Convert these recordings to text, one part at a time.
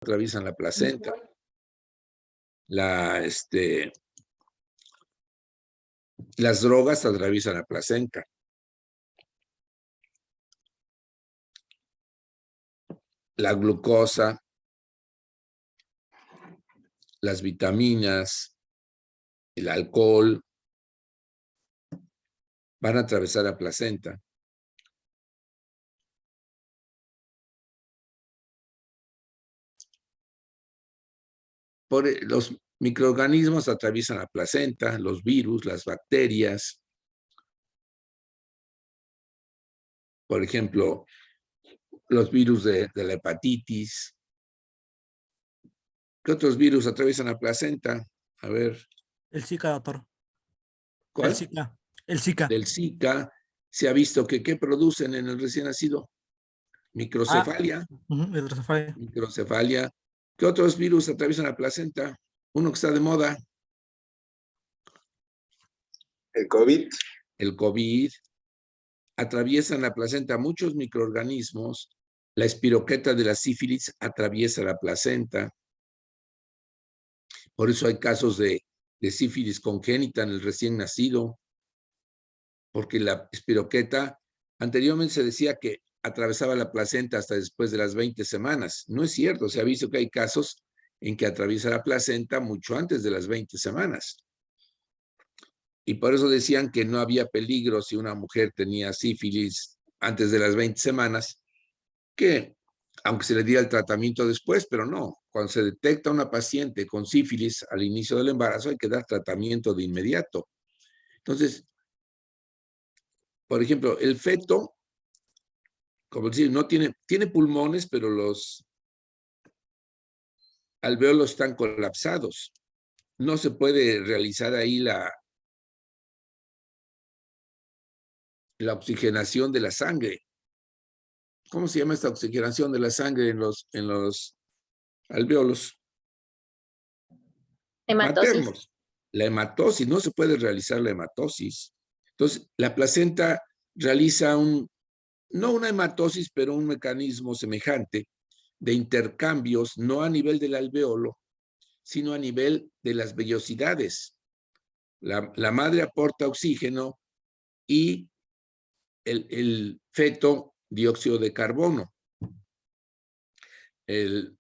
atraviesan la placenta. Las drogas atraviesan la placenta. La glucosa, las vitaminas, el alcohol, van a atravesar la placenta. Los microorganismos atraviesan la placenta, los virus, las bacterias. Por ejemplo, los virus de la hepatitis. ¿Qué otros virus atraviesan la placenta? A ver. El Zika, doctor. ¿Cuál? El Zika. El Zika. Del Zika. Se ha visto que ¿qué producen en el recién nacido? Microcefalia. Hidrocefalia. Microcefalia. ¿Qué otros virus atraviesan la placenta? Uno que está de moda. El COVID. El COVID. Atraviesan la placenta muchos microorganismos. La espiroqueta de la sífilis atraviesa la placenta. Por eso hay casos de sífilis congénita en el recién nacido. Porque la espiroqueta, anteriormente se decía que atravesaba la placenta hasta después de las 20 semanas. No es cierto, se ha visto que hay casos en que atraviesa la placenta mucho antes de las 20 semanas. Y por eso decían que no había peligro si una mujer tenía sífilis antes de las 20 semanas, que aunque se le diera el tratamiento después, pero no. Cuando se detecta una paciente con sífilis al inicio del embarazo, hay que dar tratamiento de inmediato. Entonces, por ejemplo, el feto, como decir, no tiene pulmones, pero los alvéolos están colapsados. No se puede realizar ahí la oxigenación de la sangre. ¿Cómo se llama esta oxigenación de la sangre en los alvéolos? Hematosis. Maternos. La hematosis, no se puede realizar la hematosis. Entonces, la placenta realiza no una hematosis, pero un mecanismo semejante de intercambios, no a nivel del alvéolo, sino a nivel de las vellosidades. La madre aporta oxígeno y el feto dióxido de carbono. El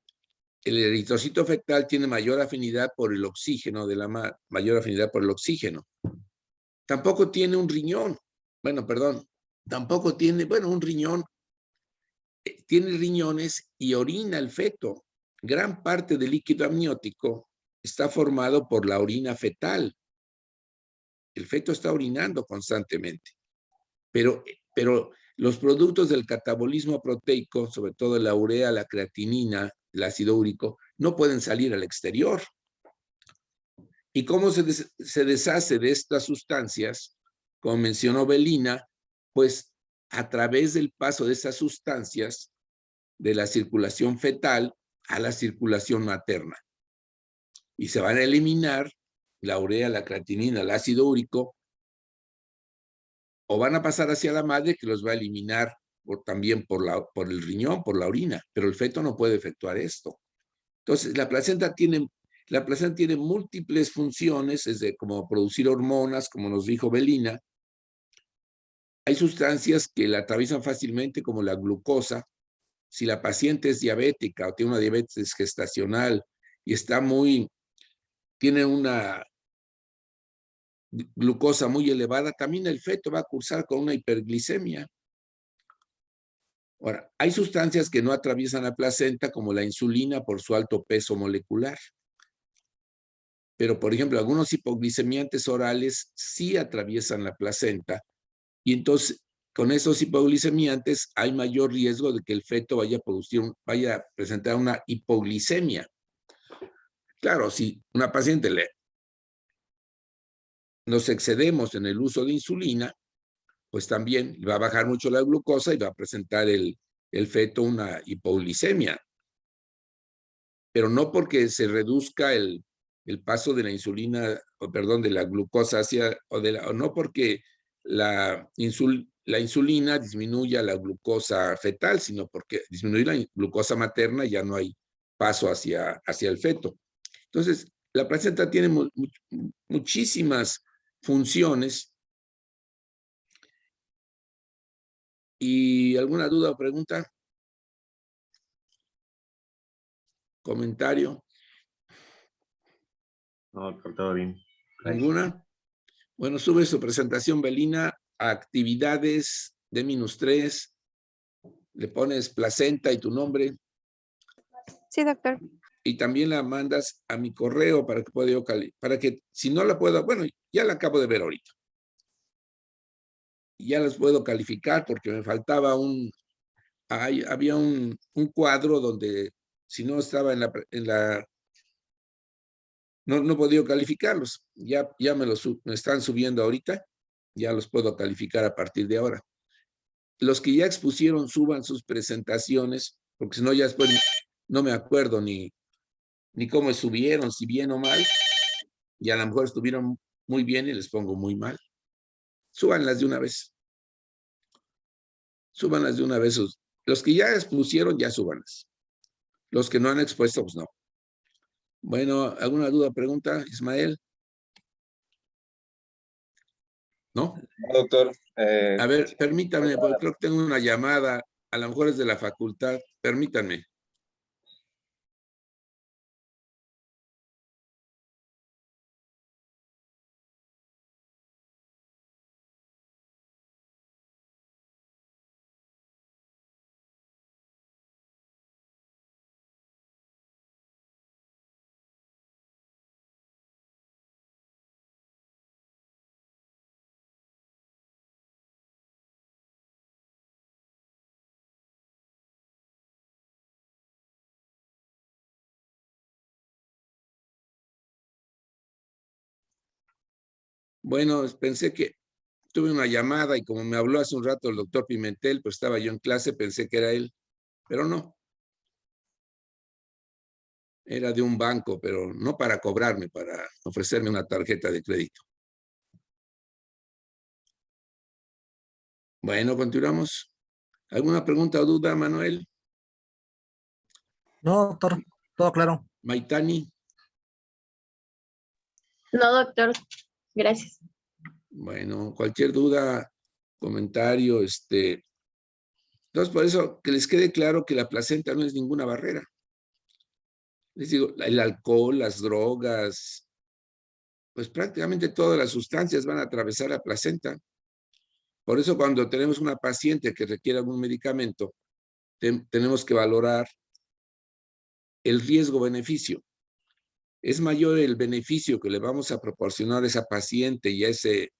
eritrocito fetal tiene mayor afinidad por el oxígeno mayor afinidad por el oxígeno. Tampoco tiene un riñón. Tampoco tiene, un riñón. Tiene riñones y orina el feto. Gran parte del líquido amniótico está formado por la orina fetal. El feto está orinando constantemente. Pero los productos del catabolismo proteico, sobre todo la urea, la creatinina, el ácido úrico, no pueden salir al exterior. ¿Y cómo se deshace de estas sustancias? Como mencionó Belina, pues a través del paso de esas sustancias de la circulación fetal a la circulación materna. Y se van a eliminar la urea, la creatinina, el ácido úrico, o van a pasar hacia la madre, que los va a eliminar también por el riñón, por la orina, pero el feto no puede efectuar esto. Entonces, la placenta tiene múltiples funciones, desde como producir hormonas, como nos dijo Belina. Hay sustancias que la atraviesan fácilmente, como la glucosa. Si la paciente es diabética o tiene una diabetes gestacional y tiene una glucosa muy elevada, también el feto va a cursar con una hiperglicemia. Ahora, hay sustancias que no atraviesan la placenta, como la insulina por su alto peso molecular. Pero, por ejemplo, algunos hipoglicemiantes orales sí atraviesan la placenta. Y entonces, con esos hipoglicemiantes hay mayor riesgo de que el feto vaya a presentar una hipoglicemia. Claro, si una paciente nos excedemos en el uso de insulina, pues también va a bajar mucho la glucosa y va a presentar el feto una hipoglicemia. Pero no porque se reduzca el paso de la insulina, de la glucosa no porque la insulina disminuya la glucosa fetal, sino porque disminuye la glucosa materna, ya no hay paso hacia el feto. Entonces, la placenta tiene muchísimas funciones. ¿Y alguna duda o pregunta? ¿Comentario? No, doctor, todo bien. ¿Ninguna? Bueno, sube su presentación, Belina, a actividades de -3. Le pones placenta y tu nombre. Sí, doctor. Y también la mandas a mi correo para que pueda yo para que si no la puedo, bueno, ya la acabo de ver ahorita. Ya las puedo calificar porque me faltaba había un cuadro donde si no estaba no he podido calificarlos. Ya me están subiendo ahorita, ya los puedo calificar a partir de ahora. Los que ya expusieron, suban sus presentaciones, porque si no ya después no me acuerdo ni cómo subieron, si bien o mal, y a lo mejor estuvieron muy bien y les pongo muy mal. Súbanlas de una vez. Súbanlas de una vez. Los que ya expusieron, ya súbanlas. Los que no han expuesto, pues no. Bueno, ¿alguna duda, pregunta, Ismael? ¿No? No, doctor. A ver, permítame, porque creo que tengo una llamada, a lo mejor es de la facultad. Permítanme. Bueno, pensé que tuve una llamada y como me habló hace un rato el doctor Pimentel, pues estaba yo en clase, pensé que era él, pero no. Era de un banco, pero no para cobrarme, para ofrecerme una tarjeta de crédito. Bueno, continuamos. ¿Alguna pregunta o duda, Manuel? No, doctor, todo claro. Maitani. No, doctor. Gracias. Bueno, cualquier duda, comentario, Entonces, por eso, que les quede claro que la placenta no es ninguna barrera. Les digo, el alcohol, las drogas, pues prácticamente todas las sustancias van a atravesar la placenta. Por eso cuando tenemos una paciente que requiere algún medicamento, tenemos que valorar el riesgo-beneficio. ¿Es mayor el beneficio que le vamos a proporcionar a esa paciente y a ese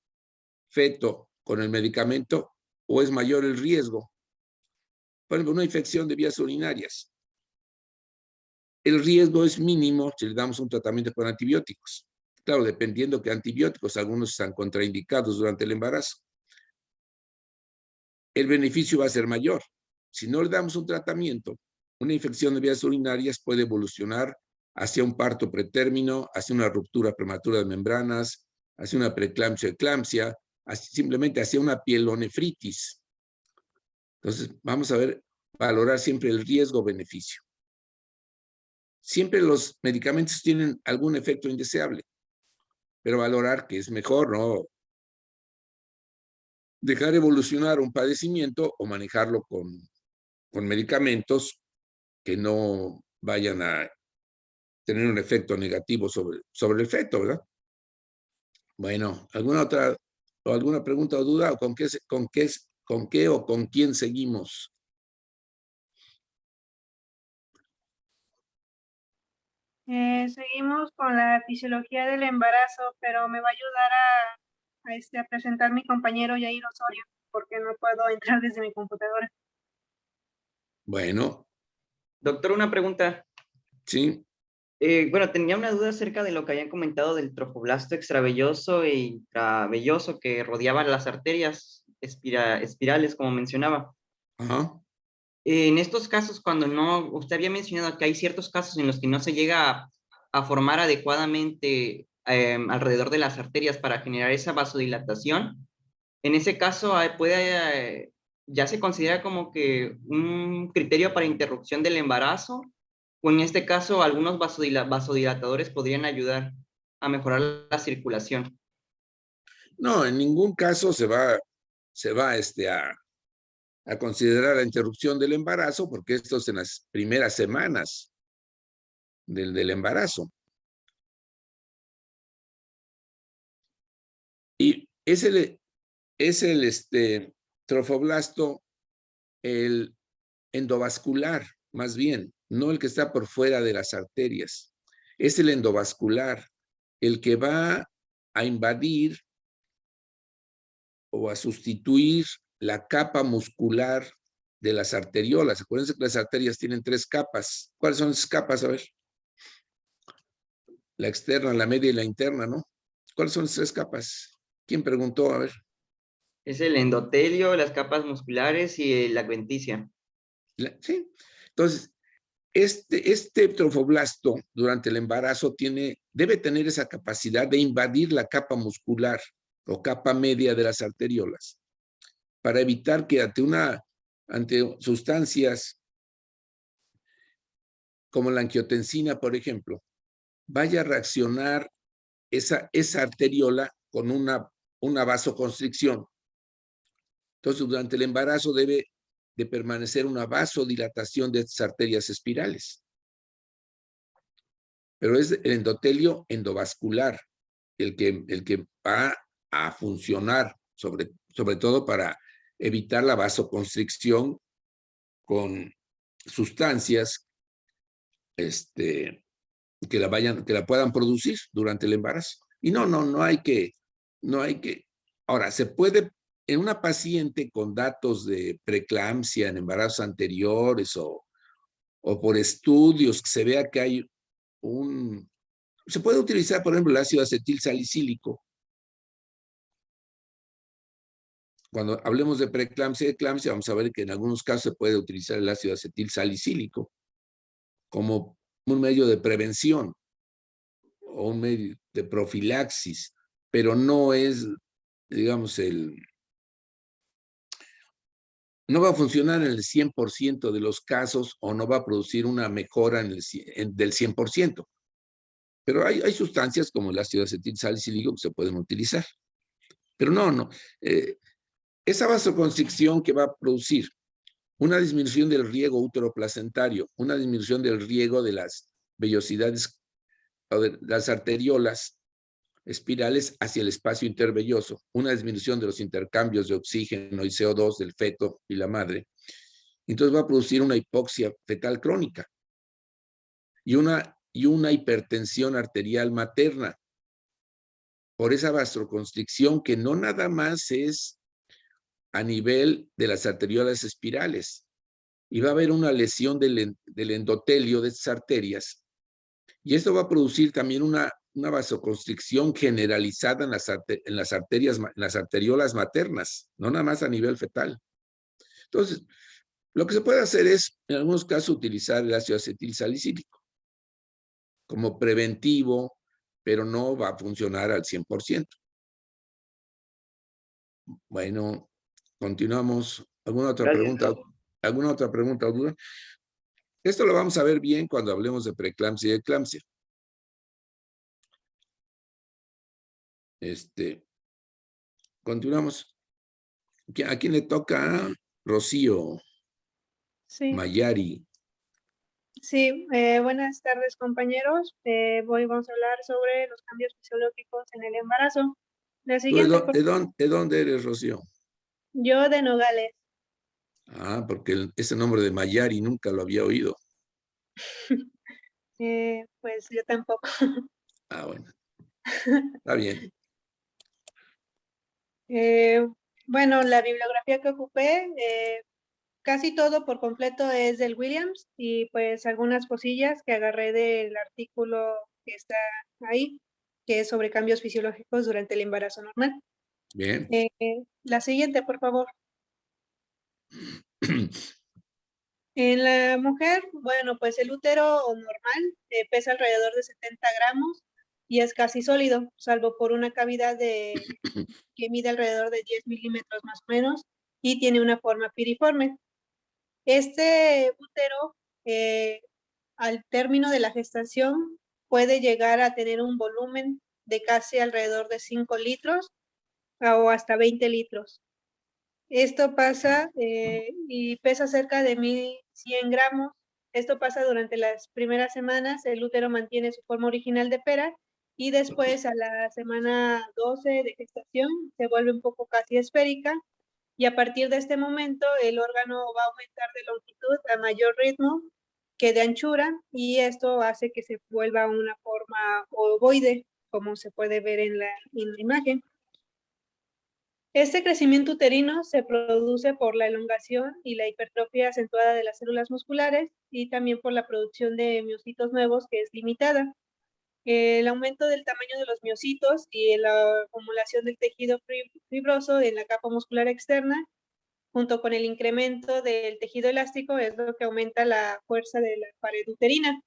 feto con el medicamento o es mayor el riesgo? Por ejemplo, una infección de vías urinarias. El riesgo es mínimo si le damos un tratamiento con antibióticos. Claro, dependiendo qué antibióticos, algunos están contraindicados durante el embarazo. El beneficio va a ser mayor. Si no le damos un tratamiento, una infección de vías urinarias puede evolucionar hacia un parto pretérmino, hacia una ruptura prematura de membranas, hacia una preeclampsia o eclampsia, simplemente hacia una pielonefritis. Entonces, vamos a valorar siempre el riesgo-beneficio. Siempre los medicamentos tienen algún efecto indeseable, pero valorar que es mejor, ¿no? Dejar evolucionar un padecimiento o manejarlo con medicamentos que no vayan a tener un efecto negativo sobre el feto, ¿verdad? Bueno, alguna pregunta o duda? ¿O con qué o con quién seguimos? Seguimos con la fisiología del embarazo, pero me va a ayudar a presentar mi compañero Yair Osorio, porque no puedo entrar desde mi computadora. Bueno, Doctor, una pregunta. sí. Bueno, tenía una duda acerca de lo que habían comentado del trofoblasto extravelloso e intravelloso que rodeaban las arterias espirales, como mencionaba. Ajá. En estos casos, cuando no, usted había mencionado que hay ciertos casos en los que no se llega a formar adecuadamente alrededor de las arterias para generar esa vasodilatación. En ese caso, ya se considera como que un criterio para interrupción del embarazo, O en este caso, algunos vasodilatadores podrían ayudar a mejorar la circulación. No, en ningún caso se va a considerar la interrupción del embarazo, porque esto es en las primeras semanas del embarazo. Y es el trofoblasto, el endovascular, más bien, no el que está por fuera de las arterias. Es el endovascular, el que va a invadir o a sustituir la capa muscular de las arteriolas. Acuérdense que las arterias tienen 3 capas. ¿Cuáles son esas capas? A ver. La externa, la media y la interna, ¿no? ¿Cuáles son esas 3 capas? ¿Quién preguntó? A ver. Es el endotelio, las capas musculares y la adventicia. Sí. Entonces, este trofoblasto durante el embarazo debe tener esa capacidad de invadir la capa muscular o capa media de las arteriolas para evitar que ante sustancias como la angiotensina, por ejemplo, vaya a reaccionar esa arteriola con una vasoconstricción. Entonces, durante el embarazo debe de permanecer una vasodilatación de estas arterias espirales. Pero es el endotelio endovascular el que va a funcionar, sobre todo para evitar la vasoconstricción con sustancias que la puedan producir durante el embarazo. Y no hay que. Ahora, se puede, en una paciente con datos de preeclampsia en embarazos anteriores o por estudios que se vea que hay se puede utilizar, por ejemplo, el ácido acetil salicílico. Cuando hablemos de preeclampsia y eclampsia, vamos a ver que en algunos casos se puede utilizar el ácido acetil salicílico como un medio de prevención o un medio de profilaxis, pero no es, digamos, no va a funcionar en el 100% de los casos o no va a producir una mejora del 100%. Pero hay sustancias como el ácido acetil salicílico que se pueden utilizar. Pero esa vasoconstricción que va a producir una disminución del riego útero-placentario, una disminución del riego de las vellosidades o de las arteriolas espirales hacia el espacio intervelloso, una disminución de los intercambios de oxígeno y CO2 del feto y la madre. Entonces va a producir una hipoxia fetal crónica y una hipertensión arterial materna por esa vasoconstricción que no nada más es a nivel de las arteriolas espirales, y va a haber una lesión del endotelio de estas arterias, y esto va a producir también una vasoconstricción generalizada en las arteriolas maternas, no nada más a nivel fetal. Entonces, lo que se puede hacer es, en algunos casos, utilizar el ácido acetil salicílico como preventivo, pero no va a funcionar al 100%. Bueno, continuamos. ¿Alguna otra pregunta? ¿Alguna otra pregunta o duda? Esto lo vamos a ver bien cuando hablemos de preeclampsia y eclampsia. Continuamos. ¿A quién le toca? Rocío Sí, Mayari. sí. Buenas tardes, compañeros. Vamos a hablar sobre los cambios fisiológicos en el embarazo. La ¿Tú siguiente, de dónde eres, Rocío? yo de Nogales. Ah, porque ese nombre de Mayari nunca lo había oído. Pues yo tampoco. Ah, bueno. Está bien. Bueno, la bibliografía que ocupé, casi todo por completo es del Williams y pues algunas cosillas que agarré del artículo que está ahí, que es sobre cambios fisiológicos durante el embarazo normal. Bien. La siguiente, por favor. En la mujer, bueno, pues el útero normal pesa alrededor de 70 gramos y es casi sólido, salvo por una cavidad que mide alrededor de 10 milímetros más o menos y tiene una forma piriforme. Este útero al término de la gestación puede llegar a tener un volumen de casi alrededor de 5 litros o hasta 20 litros. Esto pasa y pesa cerca de 1.100 gramos. Esto pasa durante las primeras semanas, el útero mantiene su forma original de pera y después a la semana 12 de gestación se vuelve un poco casi esférica y a partir de este momento el órgano va a aumentar de longitud a mayor ritmo que de anchura y esto hace que se vuelva una forma ovoide, como se puede ver en la imagen. Este crecimiento uterino se produce por la elongación y la hipertrofia acentuada de las células musculares y también por la producción de miocitos nuevos que es limitada. El aumento del tamaño de los miocitos y la acumulación del tejido fibroso en la capa muscular externa, junto con el incremento del tejido elástico, es lo que aumenta la fuerza de la pared uterina.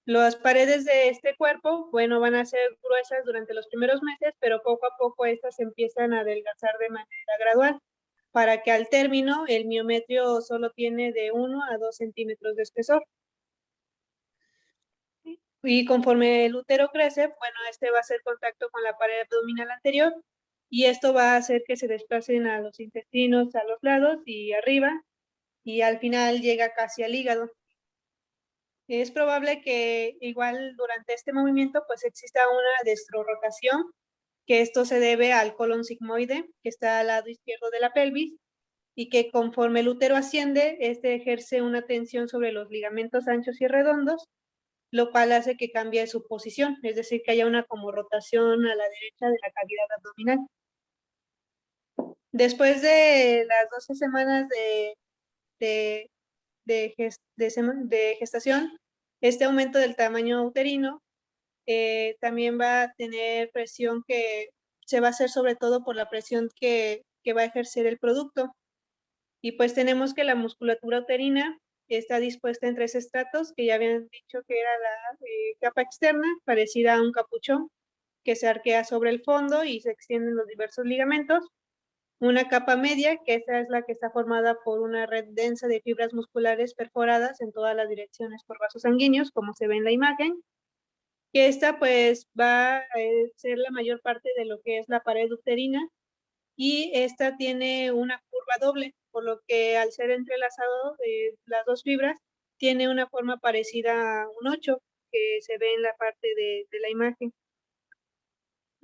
Las paredes de este cuerpo, bueno, van a ser gruesas durante los primeros meses, pero poco a poco estas empiezan a adelgazar de manera gradual, para que al término el miometrio solo tiene de 1 a 2 centímetros de espesor. Y conforme el útero crece, bueno, este va a hacer contacto con la pared abdominal anterior y esto va a hacer que se desplacen a los intestinos, a los lados y arriba, y al final llega casi al hígado. Es probable que igual durante este movimiento pues exista una destrorotación, que esto se debe al colon sigmoide, que está al lado izquierdo de la pelvis, y que conforme el útero asciende, este ejerce una tensión sobre los ligamentos anchos y redondos, lo cual hace que cambie su posición, es decir, que haya una como rotación a la derecha de la cavidad abdominal. Después de las 12 semanas de gestación, este aumento del tamaño uterino también va a tener presión que se va a hacer sobre todo por la presión que va a ejercer el producto. Y pues tenemos que la musculatura uterina está dispuesta en 3 estratos, que ya habían dicho que era la capa externa, parecida a un capuchón, que se arquea sobre el fondo y se extienden los diversos ligamentos. Una capa media, que esa es la que está formada por una red densa de fibras musculares perforadas en todas las direcciones por vasos sanguíneos, como se ve en la imagen, que esta pues va a ser la mayor parte de lo que es la pared uterina, y esta tiene una curva doble, por lo que al ser entrelazado las dos fibras, tiene una forma parecida a un 8, que se ve en la parte de la imagen.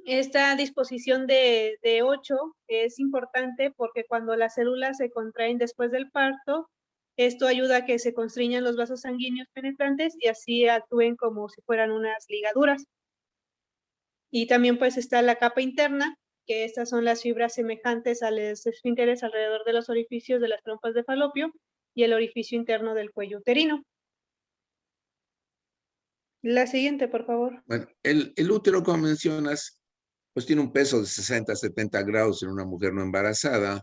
Esta disposición de 8 es importante porque cuando las células se contraen después del parto, esto ayuda a que se constriñan los vasos sanguíneos penetrantes y así actúen como si fueran unas ligaduras. Y también pues está la capa interna, que estas son las fibras semejantes a los esfínteres alrededor de los orificios de las trompas de falopio y el orificio interno del cuello uterino. La siguiente, por favor. Bueno, el útero, como mencionas, pues tiene un peso de 60 a 70 grados en una mujer no embarazada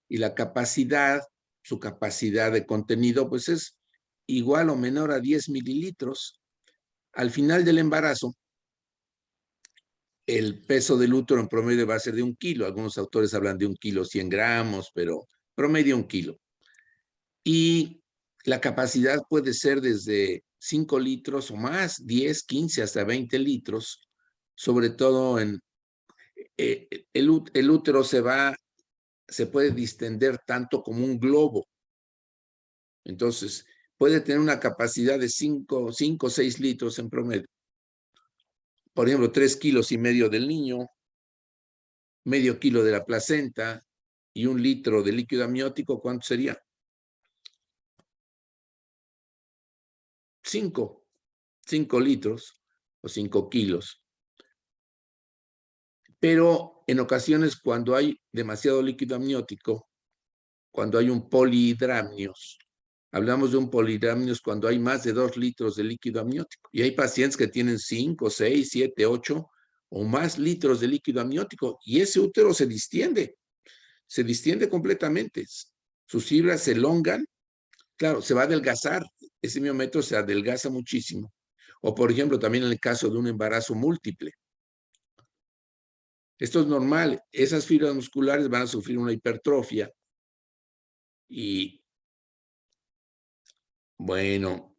y la capacidad, su capacidad de contenido, pues es igual o menor a 10 mililitros. Al final del embarazo, el peso del útero en promedio va a ser de 1 kilo. Algunos autores hablan de 1 kilo 100 gramos, pero promedio 1 kilo. Y la capacidad puede ser desde 5 litros o más, 10, 15, hasta 20 litros, sobre todo en el útero se puede distender tanto como un globo. Entonces, puede tener una capacidad de 5 o 6 litros en promedio. Por ejemplo, 3,5 kilos del niño, medio kilo de la placenta y 1 litro de líquido amniótico, ¿cuánto sería? 5 litros o 5 kilos. Pero en ocasiones cuando hay demasiado líquido amniótico, cuando hay un polihidramnios, hablamos de un polihidramnios cuando hay más de 2 litros de líquido amniótico. Y hay pacientes que tienen 5, 6, 7, 8 o más litros de líquido amniótico y ese útero se distiende completamente. Sus fibras se elongan, claro, se va a adelgazar, ese miometrio se adelgaza muchísimo. O por ejemplo, también en el caso de un embarazo múltiple. Esto es normal, esas fibras musculares van a sufrir una hipertrofia y bueno,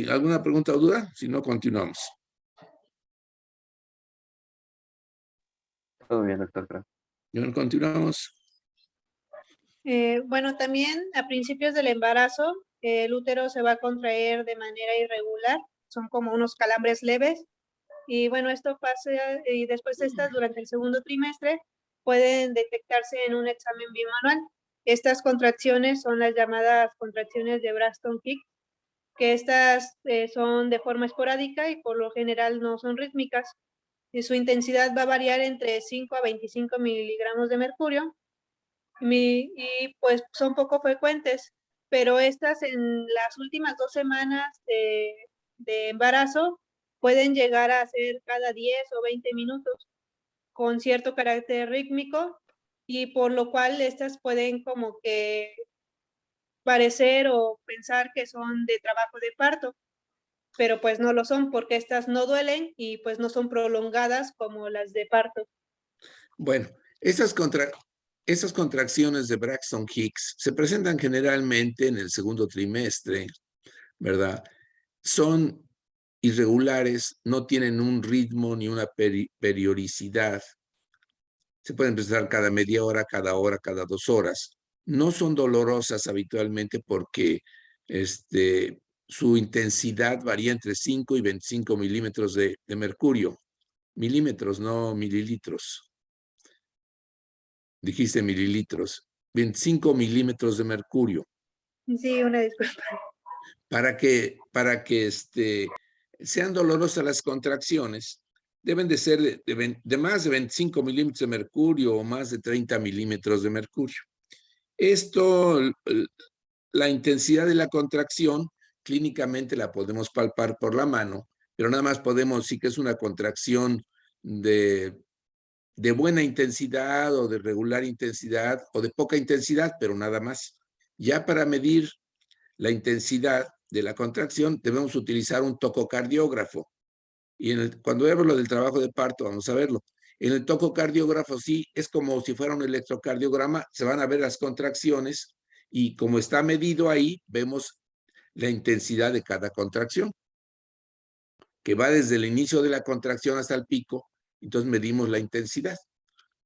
¿Alguna pregunta o duda? Si no, continuamos. Todo bien, doctor. Gracias. Bien, continuamos. Bueno, también a principios del embarazo, el útero se va a contraer de manera irregular, son como unos calambres leves, y bueno, esto pasa, y después de estas, durante el segundo trimestre, pueden detectarse en un examen bimanual. Estas contracciones son las llamadas contracciones de Braxton-Hicks, que estas son de forma esporádica y por lo general no son rítmicas, y su intensidad va a variar entre 5 a 25 miligramos de mercurio, y pues son poco frecuentes, pero estas en las últimas 2 semanas de embarazo pueden llegar a ser cada 10 o 20 minutos con cierto carácter rítmico, y por lo cual estas pueden como que parecer o pensar que son de trabajo de parto, pero pues no lo son porque estas no duelen y pues no son prolongadas como las de parto. Bueno, esas contracciones de Braxton Hicks se presentan generalmente en el segundo trimestre, ¿verdad? Son irregulares, no tienen un ritmo ni una periodicidad. Se pueden presentar cada media hora, cada 2 horas. No son dolorosas habitualmente porque su intensidad varía entre 5 y 25 milímetros de mercurio. Milímetros, no mililitros. Dijiste mililitros. 25 milímetros de mercurio. Sí, una disculpa. Para que sean dolorosas las contracciones, deben de ser de más de 25 milímetros de mercurio o más de 30 milímetros de mercurio. Esto, la intensidad de la contracción, clínicamente la podemos palpar por la mano, pero nada más podemos decir que es una contracción de buena intensidad o de regular intensidad o de poca intensidad, pero nada más. Ya para medir la intensidad de la contracción debemos utilizar un tococardiógrafo. Y cuando vemos lo del trabajo de parto, vamos a verlo. En el tococardiógrafo sí, es como si fuera un electrocardiograma, se van a ver las contracciones y como está medido ahí, vemos la intensidad de cada contracción, que va desde el inicio de la contracción hasta el pico, entonces medimos la intensidad.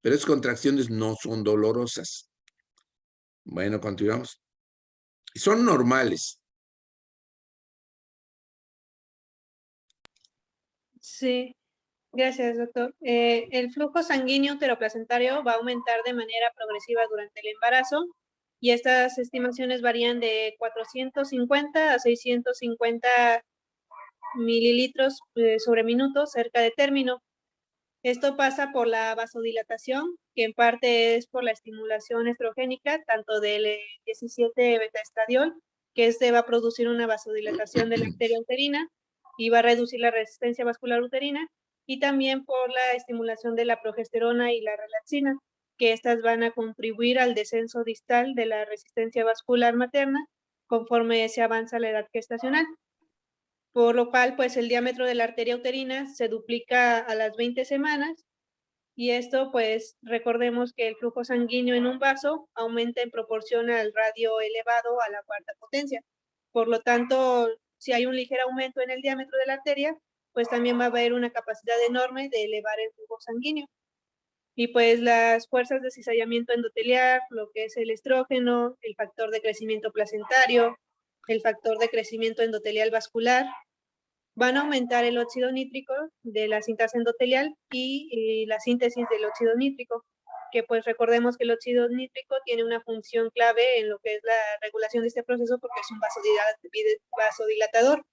Pero esas contracciones no son dolorosas. Bueno, continuamos. Son normales. Sí, gracias, doctor. El flujo sanguíneo uteroplacentario va a aumentar de manera progresiva durante el embarazo y estas estimaciones varían de 450 a 650 mililitros sobre minuto cerca de término. Esto pasa por la vasodilatación, que en parte es por la estimulación estrogénica, tanto del 17 betaestradiol, que va a producir una vasodilatación de la arteria uterina y va a reducir la resistencia vascular uterina, y también por la estimulación de la progesterona y la relaxina, que estas van a contribuir al descenso distal de la resistencia vascular materna conforme se avanza la edad gestacional. Por lo cual, pues el diámetro de la arteria uterina se duplica a las 20 semanas, y esto, pues, recordemos que el flujo sanguíneo en un vaso aumenta en proporción al radio elevado a la cuarta potencia. Por lo tanto, si hay un ligero aumento en el diámetro de la arteria, pues también va a haber una capacidad enorme de elevar el flujo sanguíneo. Y pues las fuerzas de cizallamiento endotelial, lo que es el estrógeno, el factor de crecimiento placentario, el factor de crecimiento endotelial vascular, van a aumentar el óxido nítrico de la sintasa endotelial y la síntesis del óxido nítrico, que pues recordemos que el óxido nítrico tiene una función clave en lo que es la regulación de este proceso porque es un vasodilatador,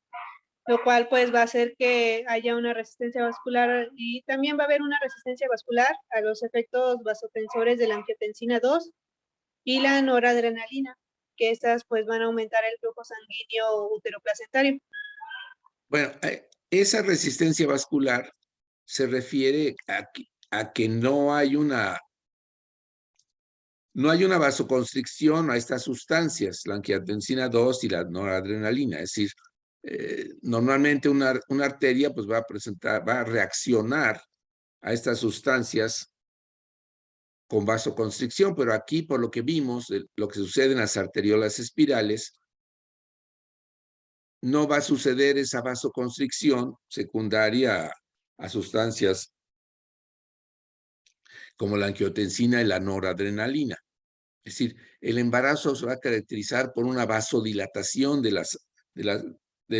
lo cual pues va a hacer que haya una resistencia vascular, y también va a haber una resistencia vascular a los efectos vasotensores de la angiotensina 2 y la noradrenalina, que estas pues van a aumentar el flujo sanguíneo uteroplacentario. Bueno, esa resistencia vascular se refiere a que no hay una vasoconstricción a estas sustancias, la angiotensina 2 y la noradrenalina. Es decir, normalmente una arteria pues va a reaccionar a estas sustancias con vasoconstricción, pero aquí por lo que vimos, lo que sucede en las arteriolas espirales, no va a suceder esa vasoconstricción secundaria a sustancias como la angiotensina y la noradrenalina. Es decir, el embarazo se va a caracterizar por una vasodilatación de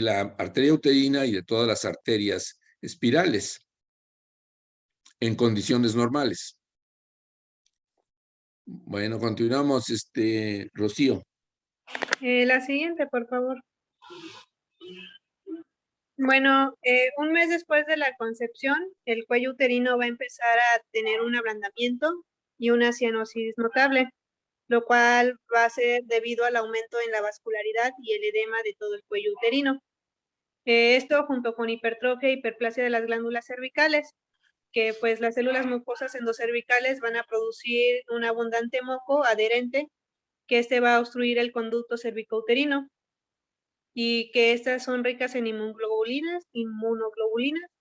la arteria uterina y de todas las arterias espirales en condiciones normales. Bueno, continuamos, Rocío. La siguiente, por favor. Bueno, un mes después de la concepción, el cuello uterino va a empezar a tener un ablandamiento y una cianosis notable, lo cual va a ser debido al aumento en la vascularidad y el edema de todo el cuello uterino. Esto junto con hipertrofia e hiperplasia de las glándulas cervicales, que pues las células mucosas endocervicales van a producir un abundante moco adherente, que va a obstruir el conducto cervicouterino, y que estas son ricas en inmunoglobulinas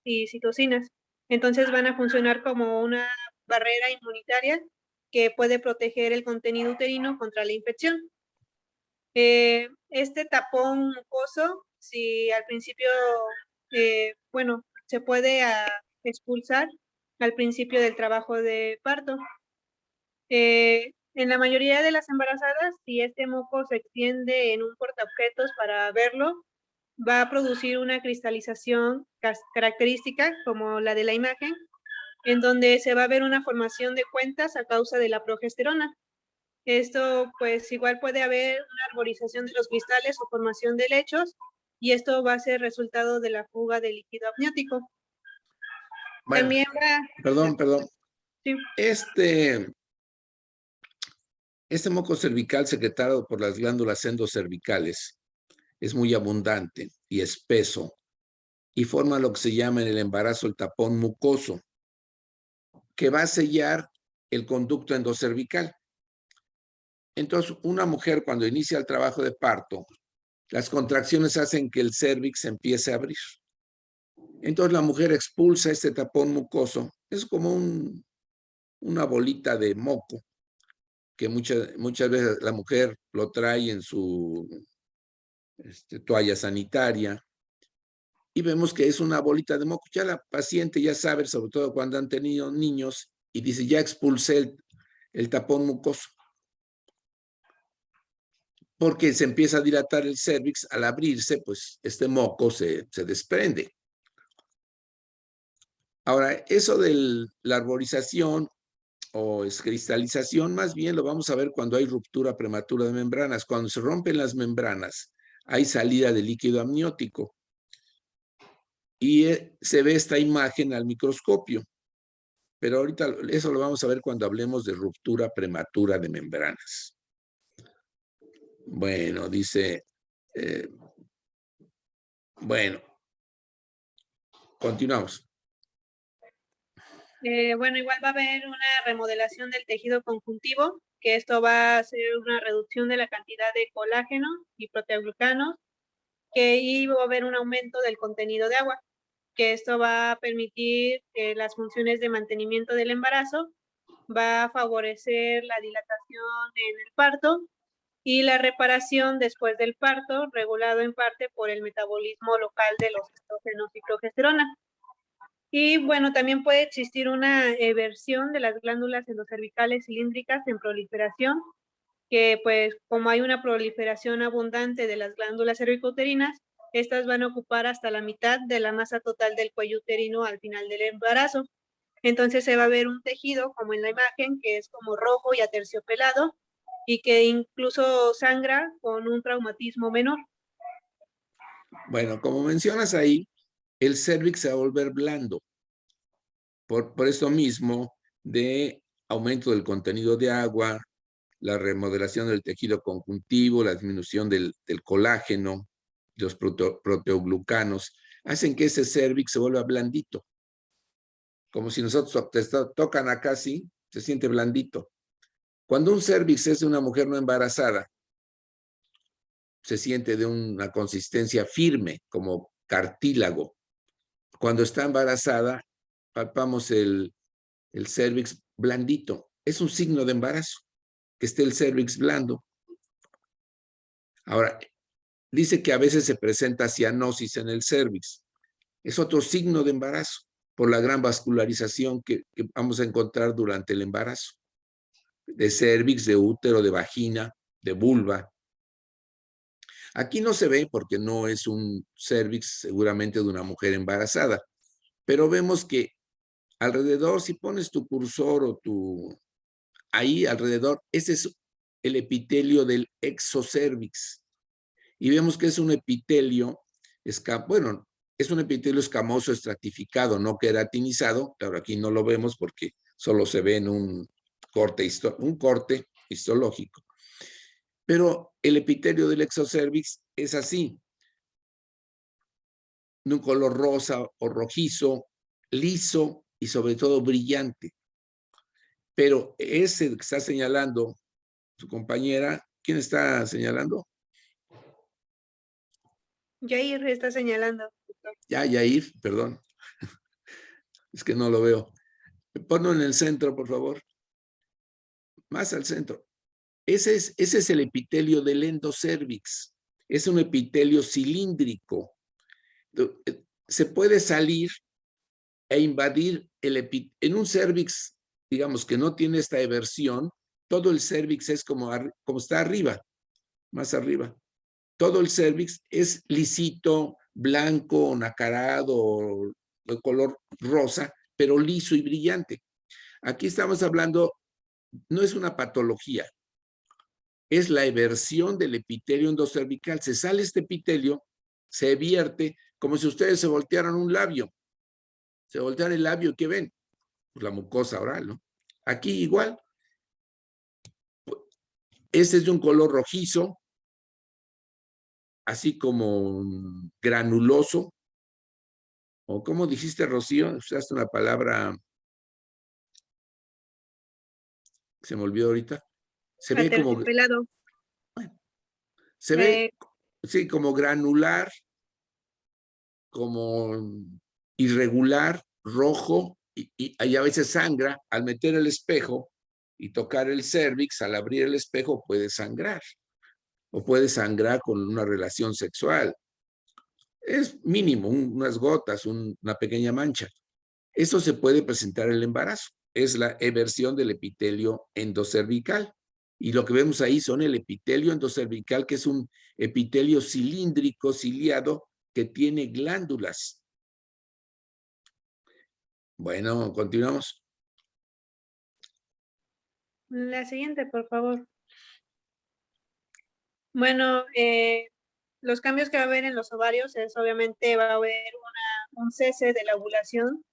y citocinas. Entonces van a funcionar como una barrera inmunitaria que puede proteger el contenido uterino contra la infección. Este tapón mucoso, si al principio, bueno, se puede expulsar al principio del trabajo de parto. En la mayoría de las embarazadas, si este moco se extiende en un portaobjetos para verlo, va a producir una cristalización característica como la de la imagen, en donde se va a ver una formación de cuentas a causa de la progesterona. Esto, pues, igual puede haber una arborización de los cristales o formación de lechos, y esto va a ser resultado de la fuga de líquido amniótico. Bueno, También va... perdón. Sí. Este moco cervical secretado por las glándulas endocervicales es muy abundante y espeso y forma lo que se llama en el embarazo el tapón mucoso, que va a sellar el conducto endocervical. Entonces, una mujer cuando inicia el trabajo de parto, las contracciones hacen que el cérvix se empiece a abrir. Entonces, la mujer expulsa este tapón mucoso. Es como una bolita de moco que muchas veces la mujer lo trae en su toalla sanitaria, y vemos que es una bolita de moco. Ya la paciente ya sabe, sobre todo cuando han tenido niños, y dice, ya expulsé el tapón mucoso. Porque se empieza a dilatar el cérvix, al abrirse, pues este moco se desprende. Ahora, eso de la arborización o cristalización, más bien lo vamos a ver cuando hay ruptura prematura de membranas. Cuando se rompen las membranas, hay salida de líquido amniótico. Y se ve esta imagen al microscopio. Pero ahorita eso lo vamos a ver cuando hablemos de ruptura prematura de membranas. Bueno, dice... bueno, continuamos. Bueno, igual va a haber una remodelación del tejido conjuntivo, que esto va a ser una reducción de la cantidad de colágeno y proteoglucanos, y va a haber un aumento del contenido de agua, que esto va a permitir las funciones de mantenimiento del embarazo, va a favorecer la dilatación en el parto y la reparación después del parto, regulado en parte por el metabolismo local de los estrógenos y progesterona. Y bueno, también puede existir una eversión de las glándulas endocervicales cilíndricas en proliferación, que pues como hay una proliferación abundante de las glándulas cervicouterinas, estas van a ocupar hasta la mitad de la masa total del cuello uterino al final del embarazo. Entonces se va a ver un tejido, como en la imagen, que es como rojo y aterciopelado, y que incluso sangra con un traumatismo menor. Bueno, como mencionas ahí, el cérvix se va a volver blando. Por eso mismo de aumento del contenido de agua, la remodelación del tejido conjuntivo, la disminución del colágeno, los proteoglucanos, hacen que ese cérvix se vuelva blandito. Como si nosotros te tocan acá así, se siente blandito. Cuando un cérvix es de una mujer no embarazada, se siente de una consistencia firme, como cartílago. Cuando está embarazada, palpamos el cérvix blandito, es un signo de embarazo, que esté el cervix blando. Ahora, dice que a veces se presenta cianosis en el cervix. Es otro signo de embarazo por la gran vascularización que vamos a encontrar durante el embarazo. De cervix, de útero, de vagina, de vulva. Aquí no se ve porque no es un cervix seguramente de una mujer embarazada, pero vemos que alrededor, si pones tu cursor o ahí alrededor, ese es el epitelio del exocervix. Y vemos que es un epitelio, bueno, es un epitelio escamoso estratificado, no queratinizado. Claro, aquí no lo vemos porque solo se ve en un corte histológico. Pero el epitelio del exocervix es así, de un color rosa o rojizo, liso y sobre todo brillante. Pero ese que está señalando su compañera, ¿quién está señalando? Jair está señalando. Yair, perdón. Es que no lo veo. Ponlo en el centro, por favor. Más al centro. Ese es el epitelio del endocervix. Es un epitelio cilíndrico. Se puede salir e invadir en un cervix, digamos, que no tiene esta eversión. Todo el cervix es como está arriba, más arriba. Todo el cervix es lisito, blanco, nacarado, de color rosa, pero liso y brillante. Aquí estamos hablando, no es una patología, es la eversión del epitelio endocervical. Se sale este epitelio, se vierte, como si ustedes se voltearan un labio. Se voltean el labio, ¿qué ven? Pues la mucosa oral, ¿no? Aquí igual. Este es de un color rojizo, así como granuloso. ¿O cómo dijiste, Rocío? Usaste una palabra, se me olvidó ahorita. Se ve como, Aterciopelado. se ve, sí, como granular, como irregular, rojo, y a veces sangra. Al meter el espejo y tocar el cervix, al abrir el espejo puede sangrar. O puede sangrar con una relación sexual. Es mínimo, unas gotas, una pequeña mancha. Eso se puede presentar en el embarazo. Es la eversión del epitelio endocervical. Y lo que vemos ahí son el epitelio endocervical, que es un epitelio cilíndrico, ciliado, que tiene glándulas. Bueno, continuamos. La siguiente, por favor. Bueno, los cambios que va a haber en los ovarios es obviamente va a haber un cese de la ovulación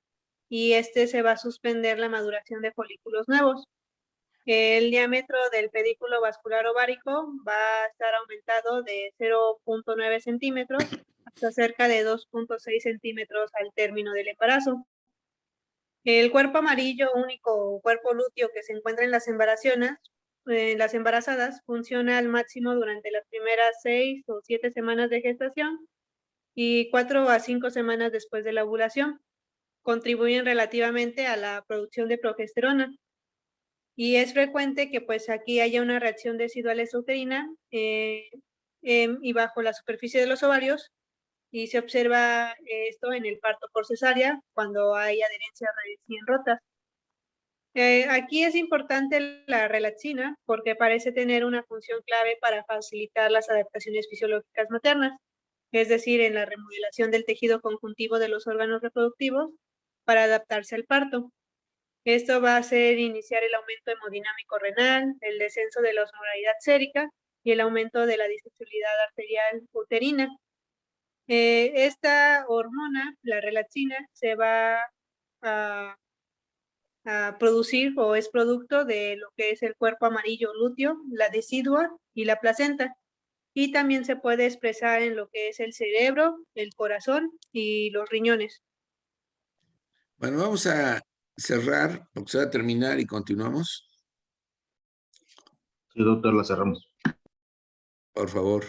y se va a suspender la maduración de folículos nuevos. El diámetro del pedículo vascular ovárico va a estar aumentado de 0.9 centímetros hasta cerca de 2.6 centímetros al término del embarazo. El cuerpo amarillo único o cuerpo lúteo que se encuentra en las embarazadas funciona al máximo durante las primeras 6 o 7 semanas de gestación y 4 a 5 semanas después de la ovulación. Contribuyen relativamente a la producción de progesterona. Y es frecuente que pues aquí haya una reacción residual exuterina y bajo la superficie de los ovarios, y se observa esto en el parto por cesárea cuando hay adherencias recién rotas. Aquí es importante la relaxina porque parece tener una función clave para facilitar las adaptaciones fisiológicas maternas, es decir, en la remodelación del tejido conjuntivo de los órganos reproductivos para adaptarse al parto. Esto va a hacer iniciar el aumento hemodinámico renal, el descenso de la osmolaridad sérica y el aumento de la distensibilidad arterial uterina. Esta hormona, la relaxina, se va a producir o es producto de lo que es el cuerpo amarillo lúteo, la decidua y la placenta. Y también se puede expresar en lo que es el cerebro, el corazón y los riñones. Bueno, vamos a cerrar, porque se va a terminar y continuamos. Sí, doctor, la cerramos. Por favor.